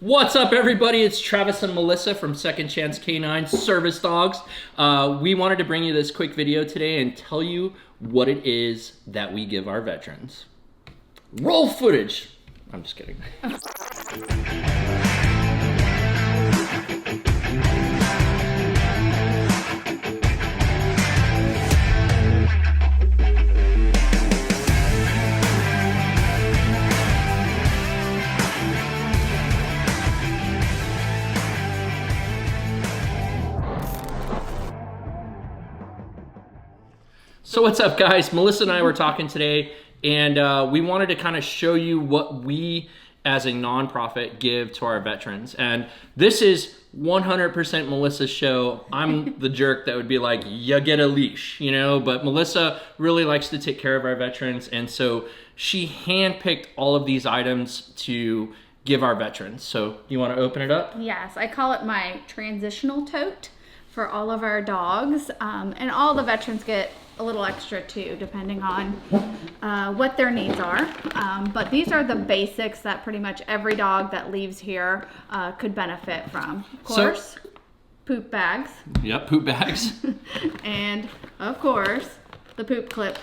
What's up, everybody? It's Travis and Melissa from Second Chance Canine Service Dogs. We wanted to bring you this quick video today and tell you what it is that we give our veterans. Roll footage! I'm just kidding. So what's up, guys? Melissa and I were talking today, and we wanted to kind of show you what we as a nonprofit give to our veterans. And this is 100% Melissa's show. I'm the jerk that would be like, you get a leash, you know? But Melissa really likes to take care of our veterans, and so she handpicked all of these items to give our veterans. So you want to open it up? Yes, I call it my transitional tote for all of our dogs, and all the veterans get a little extra too, depending on what their needs are. But these are the basics that pretty much every dog that leaves here could benefit from. Of course, poop bags. Yep, poop bags. And of course, the poop clip.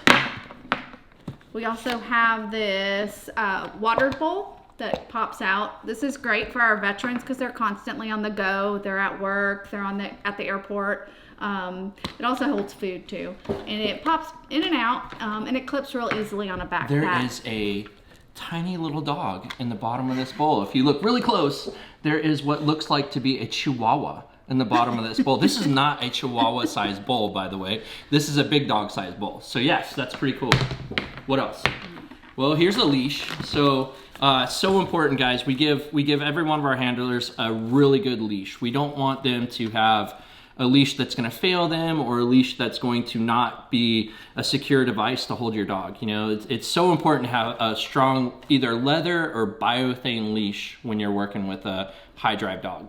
We also have this water bowl that pops out. This is great for our veterans because they're constantly on the go. They're at work, they're at the airport. It also holds food too, and it pops in and out, and it clips real easily on a backpack. There is a tiny little dog in the bottom of this bowl. If you look really close, there is what looks like to be a Chihuahua in the bottom of this bowl. This is not a Chihuahua sized bowl, by the way. This is a big dog sized bowl. So yes, that's pretty cool. What else? Well, here's a leash. So important, guys. We give every one of our handlers a really good leash. We don't want them to have a leash that's going to fail them, or a leash that's going to not be a secure device to hold your dog. You know, it's so important to have a strong either leather or biothane leash when you're working with a high drive dog.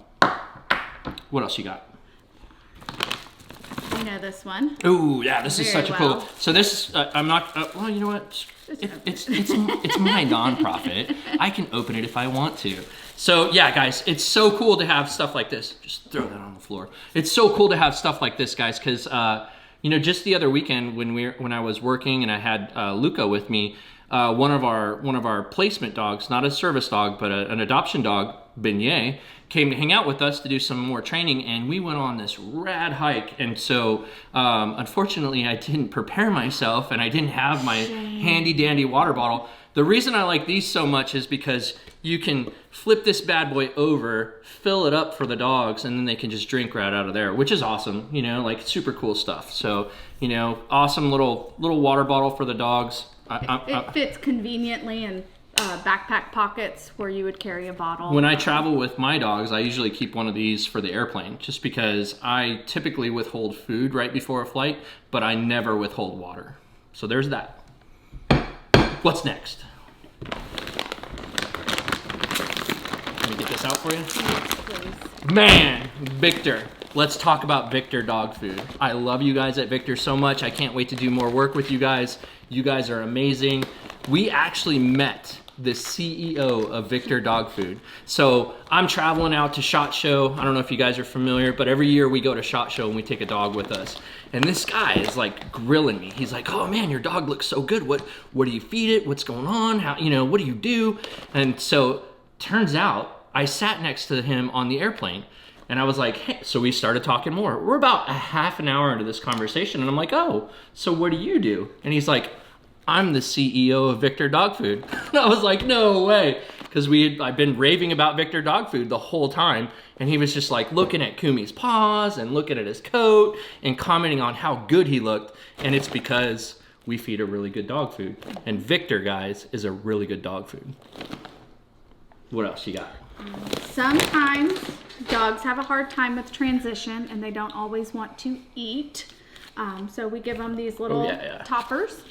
What else you got? You know this one. Oh yeah, this is Very such a well. cool. So this is I'm not. Well, you know what? It's my nonprofit. I can open it if I want to. So yeah, guys, it's so cool to have stuff like this. Just throw that on the floor. It's so cool to have stuff like this, guys, because you know, just the other weekend when I was working and I had Luca with me, one of our placement dogs, not a service dog, but an adoption dog, Beignet, came to hang out with us to do some more training, and we went on this rad hike. And so unfortunately I didn't prepare myself, and I didn't have my handy dandy water bottle. The reason I like these so much is because you can flip this bad boy over, fill it up for the dogs, and then they can just drink right out of there, which is awesome, you know, like super cool stuff. So, you know, awesome little water bottle for the dogs. It fits conveniently in backpack pockets where you would carry a bottle. When I travel with my dogs, I usually keep one of these for the airplane, just because I typically withhold food right before a flight, but I never withhold water. So there's that. What's next? Let me get this out for you. Yes, please. Man, Victor. Let's talk about Victor dog food. I love you guys at Victor so much. I can't wait to do more work with you guys. You guys are amazing. We actually met the CEO of Victor Dog Food. So I'm traveling out to SHOT Show. I don't know if you guys are familiar, but every year we go to SHOT Show and we take a dog with us. And this guy is like grilling me. He's like, "Oh man, your dog looks so good. What do you feed it? What's going on? How, you know, what do you do?" And so turns out I sat next to him on the airplane. And I was like, hey, so we started talking more. We're about a half an hour into this conversation, and I'm like, "Oh, so what do you do?" And he's like, "I'm the CEO of Victor Dog Food." And I was like, "No way." Because I've been raving about Victor Dog Food the whole time. And he was just like looking at Kumi's paws and looking at his coat and commenting on how good he looked. And it's because we feed a really good dog food. And Victor, guys, is a really good dog food. What else you got? Sometimes dogs have a hard time with transition and they don't always want to eat. So we give them these little toppers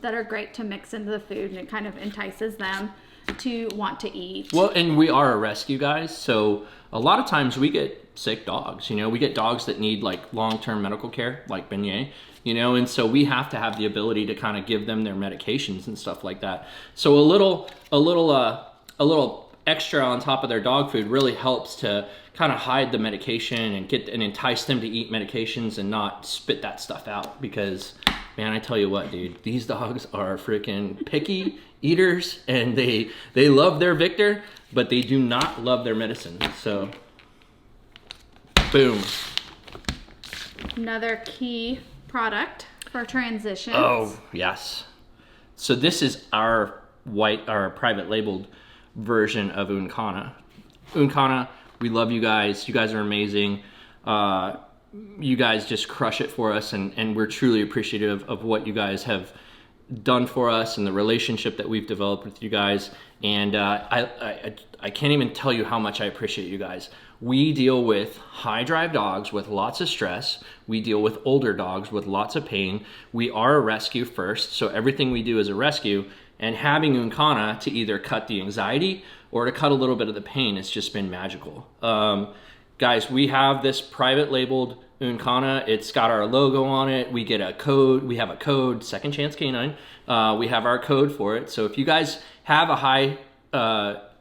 that are great to mix into the food, and it kind of entices them to want to eat. Well, and we are a rescue, guys, so a lot of times we get sick dogs. You know, we get dogs that need like long-term medical care, like Beignet, you know, and so we have to have the ability to kind of give them their medications and stuff like that. So a little extra on top of their dog food really helps to kind of hide the medication and entice them to eat medications and not spit that stuff out. Because, man, I tell you what, dude, these dogs are freaking picky eaters, and they love their Victor, but they do not love their medicine. So, boom. Another key product for transitions. Oh, yes. So this is our private labeled version of Uncana. Uncana, we love you guys. You guys are amazing. You guys just crush it for us, and we're truly appreciative of what you guys have done for us and the relationship that we've developed with you guys. And I can't even tell you how much I appreciate you guys. We deal with high drive dogs with lots of stress. We deal with older dogs with lots of pain. We are a rescue first, so everything we do is a rescue. And having Uncana to either cut the anxiety or to cut a little bit of the pain, it's just been magical. Guys, we have this private labeled Uncana. It's got our logo on it. We get a code. We have a code, Second Chance Canine. We have our code for it. So if you guys have a high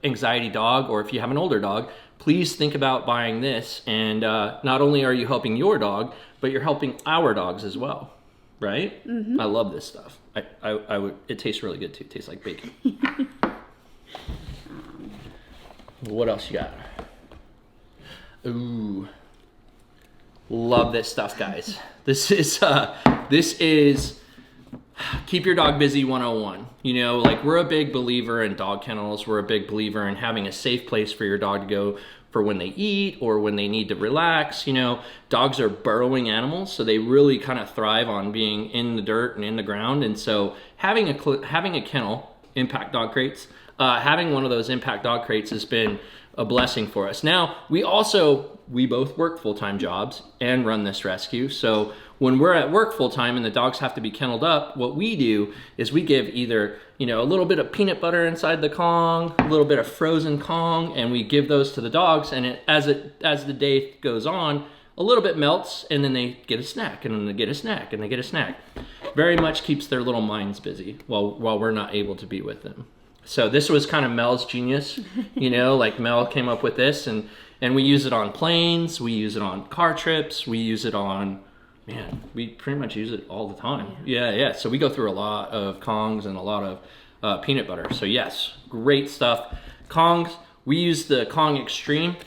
anxiety dog, or if you have an older dog, please think about buying this. And not only are you helping your dog, but you're helping our dogs as well. Right? Mm-hmm. I love this stuff. I would. It tastes really good too. It tastes like bacon. What else you got? Ooh, love this stuff, guys. This is keep your dog busy 101. You know, like, we're a big believer in dog kennels. We're a big believer in having a safe place for your dog to go for when they eat or when they need to relax. You know, dogs are burrowing animals, so they really kind of thrive on being in the dirt and in the ground. And so having a kennel, impact dog crates, having one of those impact dog crates has been a blessing for us. Now, we both work full-time jobs and run this rescue. So when we're at work full-time and the dogs have to be kenneled up, what we do is we give either, you know, a little bit of peanut butter inside the Kong, a little bit of frozen Kong, and we give those to the dogs. And as the day goes on, a little bit melts, and then they get a snack, and then they get a snack, and they get a snack. Very much keeps their little minds busy while we're not able to be with them. So this was kind of Mel's genius, you know, like Mel came up with this, and we use it on planes, we use it on car trips, we use it on, man, we pretty much use it all the time. Yeah. So we go through a lot of Kongs and a lot of peanut butter. So yes, great stuff. Kongs, we use the Kong Extreme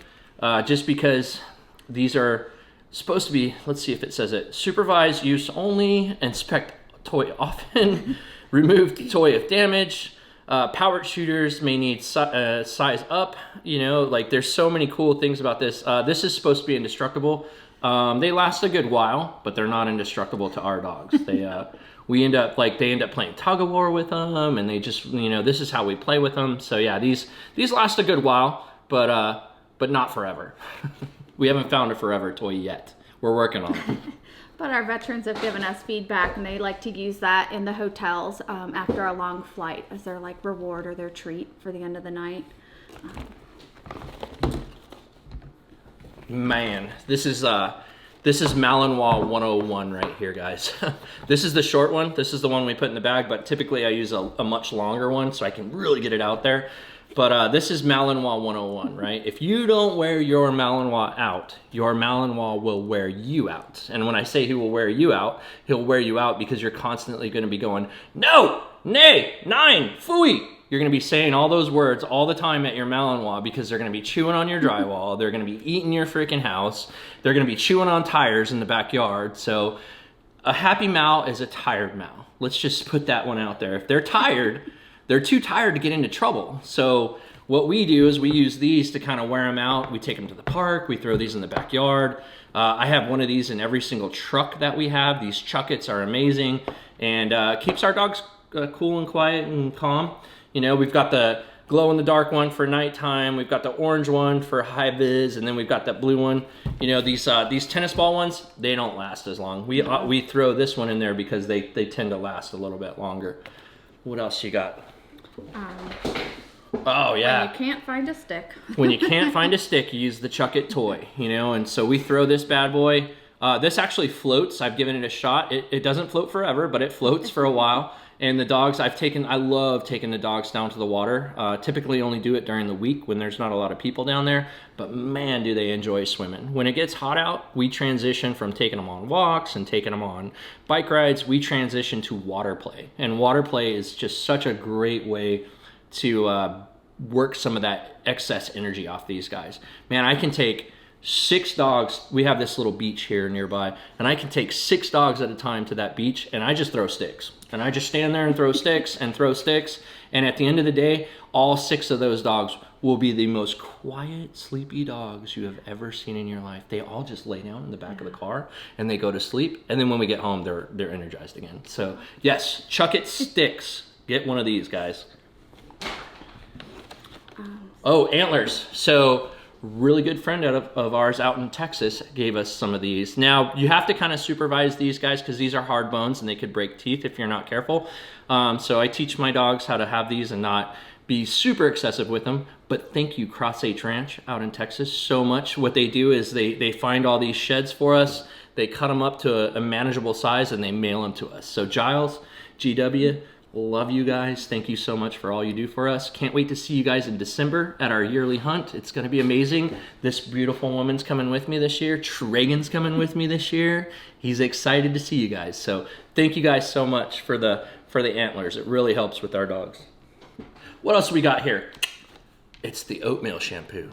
just because these are supposed to be, let's see if it says it, supervised use only, inspect toy often, remove the toy if damaged. Power shooters may need size up, you know, like, there's so many cool things about this. This is supposed to be indestructible. They last a good while, but they're not indestructible to our dogs. They end up playing tug of war with them, and they just, you know, this is how we play with them. So yeah, these last a good while, but not forever. We haven't found a forever toy yet. We're working on it. But our veterans have given us feedback, and they like to use that in the hotels after a long flight as their, like, reward or their treat for the end of the night. Man, this is Malinois 101 right here, guys. This is the short one. This is the one we put in the bag, but typically I use a much longer one so I can really get it out there. But this is Malinois 101, right? If you don't wear your Malinois out, your Malinois will wear you out. And when I say he will wear you out, he'll wear you out because you're constantly going to be going, no, nay, nine, phooey. You're going to be saying all those words all the time at your Malinois because they're going to be chewing on your drywall. They're going to be eating your freaking house. They're going to be chewing on tires in the backyard. So a happy Mal is a tired Mal. Let's just put that one out there. If they're tired, they're too tired to get into trouble. So what we do is we use these to kind of wear them out. We take them to the park. We throw these in the backyard. I have one of these in every single truck that we have. These Chuckits are amazing, and keeps our dogs cool and quiet and calm. You know, we've got the glow-in-the-dark one for nighttime. We've got the orange one for high vis, and then we've got that blue one. You know, these tennis ball ones, they don't last as long. We throw this one in there because they tend to last a little bit longer. What else you got? Oh yeah. When you can't find a stick. When you can't find a stick, you use the Chuckit toy, you know. And so we throw this bad boy This actually floats. I've given it a shot. It doesn't float forever, but it floats for a while. And the dogs, I love taking the dogs down to the water. Typically only do it during the week when there's not a lot of people down there, but man, do they enjoy swimming. When it gets hot out, we transition from taking them on walks and taking them on bike rides, we transition to water play. And water play is just such a great way to work some of that excess energy off these guys. Man, I can take 6 dogs. We have this little beach here nearby, and I can take 6 dogs at a time to that beach, and I just throw sticks. And I just stand there and throw sticks and throw sticks. And at the end of the day, all 6 of those dogs will be the most quiet, sleepy dogs you have ever seen in your life. They all just lay down in the back of the car and they go to sleep. And then when we get home, they're energized again. So yes, Chuck It sticks. Get one of these, guys. Oh, antlers. So really good friend of ours out in Texas gave us some of these. Now, you have to kind of supervise these guys because these are hard bones and they could break teeth if you're not careful. So I teach my dogs how to have these and not be super excessive with them. But thank you, Cross H Ranch out in Texas, so much. What they do is they find all these sheds for us. They cut them up to a manageable size and they mail them to us. So Giles, GW, love you guys. Thank you so much for all you do for us. Can't wait to see you guys in December at our yearly hunt. It's going to be amazing. This beautiful woman's coming with me this year. Tragan's coming with me this year. He's excited to see you guys. So thank you guys so much for the antlers. It really helps with our dogs. What else we got here? It's the oatmeal shampoo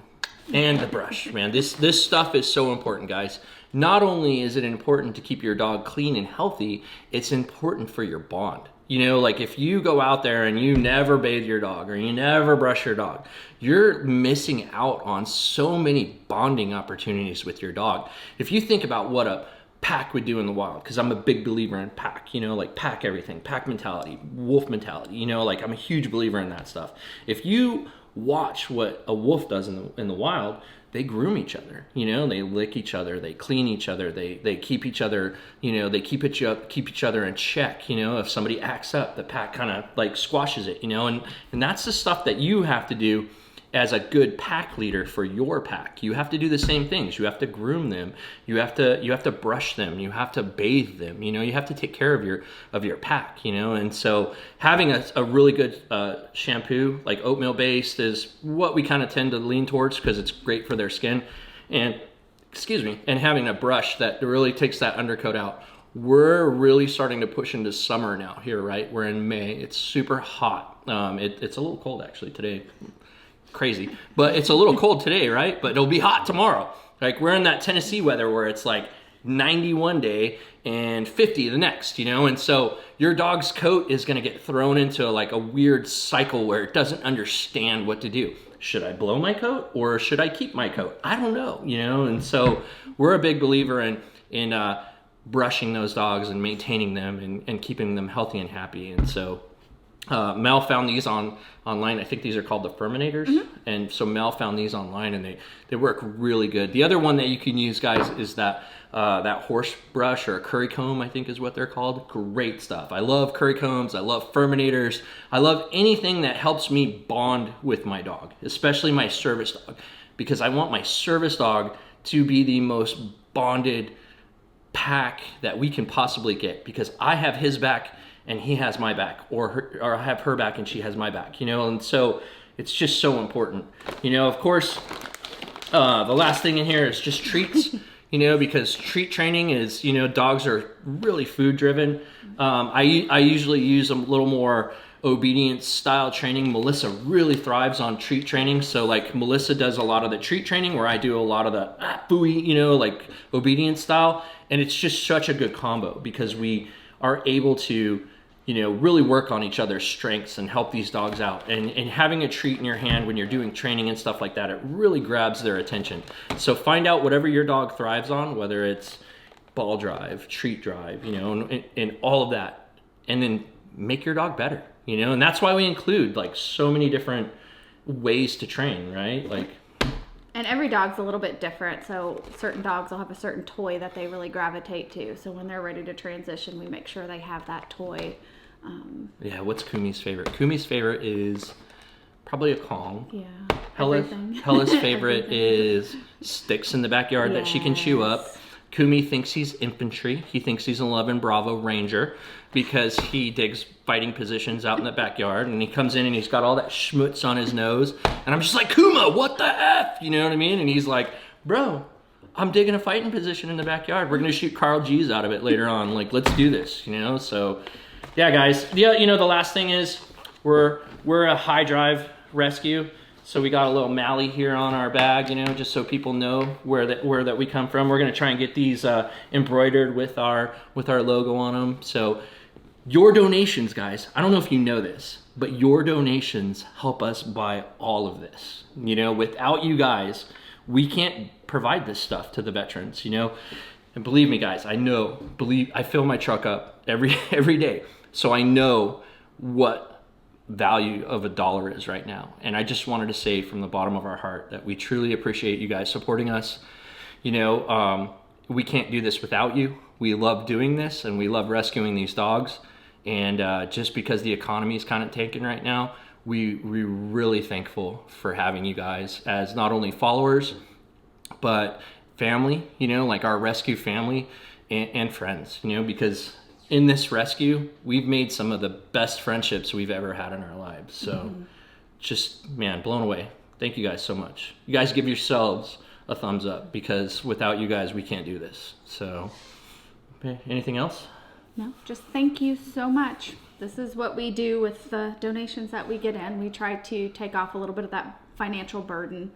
and the brush. Man, this stuff is so important, guys. Not only is it important to keep your dog clean and healthy, it's important for your bond. You know, like if you go out there and you never bathe your dog or you never brush your dog, you're missing out on so many bonding opportunities with your dog. If you think about what a pack would do in the wild, because I'm a big believer in pack, you know, like pack everything, pack mentality, wolf mentality, you know, like I'm a huge believer in that stuff. If you watch what a wolf does in the wild, they groom each other, you know, they lick each other, they clean each other, they keep each other, you know, they keep each other in check, you know. If somebody acts up, the pack kind of like squashes it, you know, and that's the stuff that you have to do as a good pack leader for your pack. You have to do the same things. You have to groom them. You have to brush them. You have to bathe them. You know, you have to take care of your pack, you know. And so having a really good shampoo, like oatmeal based, is what we kind of tend to lean towards because it's great for their skin. And and having a brush that really takes that undercoat out. We're really starting to push into summer now here, right? We're in May. It's super hot. It's a little cold actually today. Crazy, but it's a little cold today, right? But it'll be hot tomorrow. Like we're in that Tennessee weather where it's like 90 one day and 50 the next, you know. And so your dog's coat is going to get thrown into like a weird cycle where it doesn't understand what to do. Should I blow my coat or should I keep my coat? I don't know, you know. And so we're a big believer in brushing those dogs and maintaining them and keeping them healthy and happy. And so Mel found these online. I think these are called the Furminators. Mm-hmm. And so Mel found these online and they work really good. The other one that you can use, guys, is that horse brush or a curry comb, I think is what they're called. Great stuff. I love curry combs. I love Furminators. I love anything that helps me bond with my dog, especially my service dog, because I want my service dog to be the most bonded pack that we can possibly get, because I have his back and he has my back, or I have her back and she has my back, you know. And so it's just so important, you know. Of course, the last thing in here is just treats, you know, because treat training is, you know, dogs are really food driven. I usually use a little more obedience style training. Melissa really thrives on treat training. So like Melissa does a lot of the treat training where I do a lot of the booey, you know, like obedience style. And it's just such a good combo because we are able to, you know, really work on each other's strengths and help these dogs out. And having a treat in your hand when you're doing training and stuff like that, it really grabs their attention. So find out whatever your dog thrives on, whether it's ball drive, treat drive, you know, and all of that. And then make your dog better, you know. And that's why we include like so many different ways to train, right? Like, and every dog's a little bit different. So certain dogs will have a certain toy that they really gravitate to. So when they're ready to transition, we make sure they have that toy. Yeah, what's Kumi's favorite? Kumi's favorite is probably a Kong. Yeah. Hella's favorite is sticks in the backyard that she can chew up. Kumi thinks he's infantry. He thinks he's an 11 Bravo Ranger because he digs fighting positions out in the backyard, and he comes in and he's got all that schmutz on his nose, and I'm just like, Kuma, what the F? You know what I mean? And he's like, bro, I'm digging a fighting position in the backyard. We're gonna shoot Carl G's out of it later on. Like, let's do this, you know? So, yeah, guys. Yeah, you know, the last thing is we're a high drive rescue. So we got a little Mally here on our bag, you know, just so people know where that we come from. We're gonna try and get these embroidered with our logo on them. So your donations, guys, I don't know if you know this, but your donations help us buy all of this. You know, without you guys, we can't provide this stuff to the veterans, you know. And believe me, guys, I fill my truck up every day. So I know what value of $1 is right now. And I just wanted to say from the bottom of our heart that we truly appreciate you guys supporting us. You know, we can't do this without you. We love doing this and we love rescuing these dogs. And just because the economy is kind of tanking right now, we're really thankful for having you guys as not only followers, but family, you know, like our rescue family and friends, you know, because in this rescue, we've made some of the best friendships we've ever had in our lives. So just, man, blown away. Thank you guys so much. You guys give yourselves a thumbs up because without you guys, we can't do this. So, okay, anything else? No, just thank you so much. This is what we do with the donations that we get in. We try to take off a little bit of that financial burden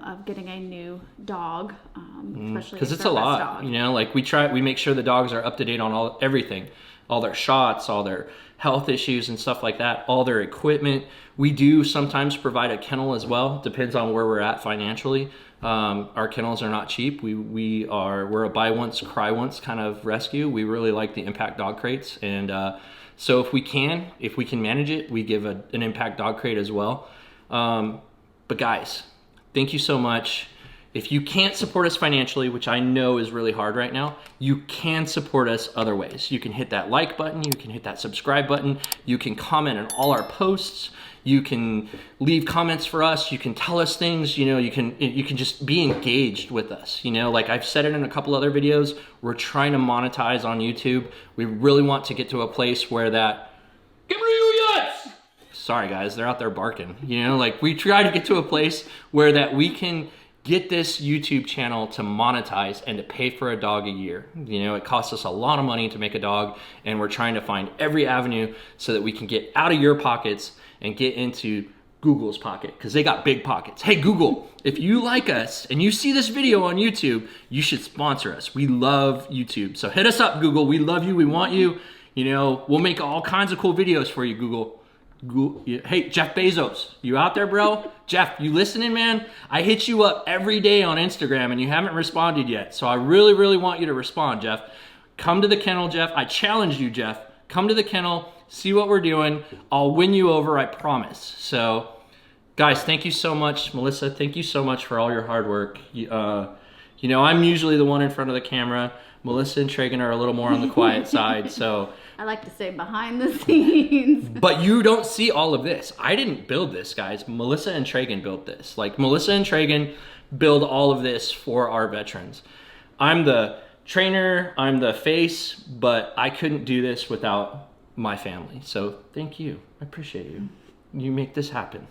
of getting a new dog, especially because it's a lot, dog. You know, like we make sure the dogs are up to date on everything, all their shots, all their health issues and stuff like that, all their equipment. We do sometimes provide a kennel as well. Depends on where we're at financially. Our kennels are not cheap. We're a buy once, cry once kind of rescue. We really like the impact dog crates, and so if we can manage it, we give an impact dog crate as well. But guys, thank you so much. If you can't support us financially, which I know is really hard right now, you can support us other ways. You can hit that like button, you can hit that subscribe button, you can comment on all our posts, you can leave comments for us, you can tell us things, you know, you can just be engaged with us, you know, like I've said it in a couple other videos, we're trying to monetize on YouTube. We really want to get to a place where that, give me your yachts! Sorry guys, they're out there barking, you know, like we try to get to a place where that we can get this YouTube channel to monetize and to pay for a dog a year. You know, it costs us a lot of money to make a dog, and we're trying to find every avenue so that we can get out of your pockets and get into Google's pocket, because they got big pockets. Hey Google, if you like us and you see this video on YouTube, you should sponsor us. We love YouTube. So hit us up, Google. We love you, we want you. You know, we'll make all kinds of cool videos for you, Google. Hey, Jeff Bezos, you out there, bro? Jeff, you listening, man? I hit you up every day on Instagram and you haven't responded yet. So I really, really want you to respond, Jeff. Come to the kennel, Jeff. I challenge you, Jeff. Come to the kennel, see what we're doing. I'll win you over, I promise. So, guys, thank you so much. Melissa, thank you so much for all your hard work. You know, I'm usually the one in front of the camera. Melissa and Tragan are a little more on the quiet side, so... I like to say behind the scenes. But you don't see all of this. I didn't build this, guys. Melissa and Tragan built this. Like, Melissa and Tragan build all of this for our veterans. I'm the trainer, I'm the face, but I couldn't do this without my family. So thank you. I appreciate you. You make this happen.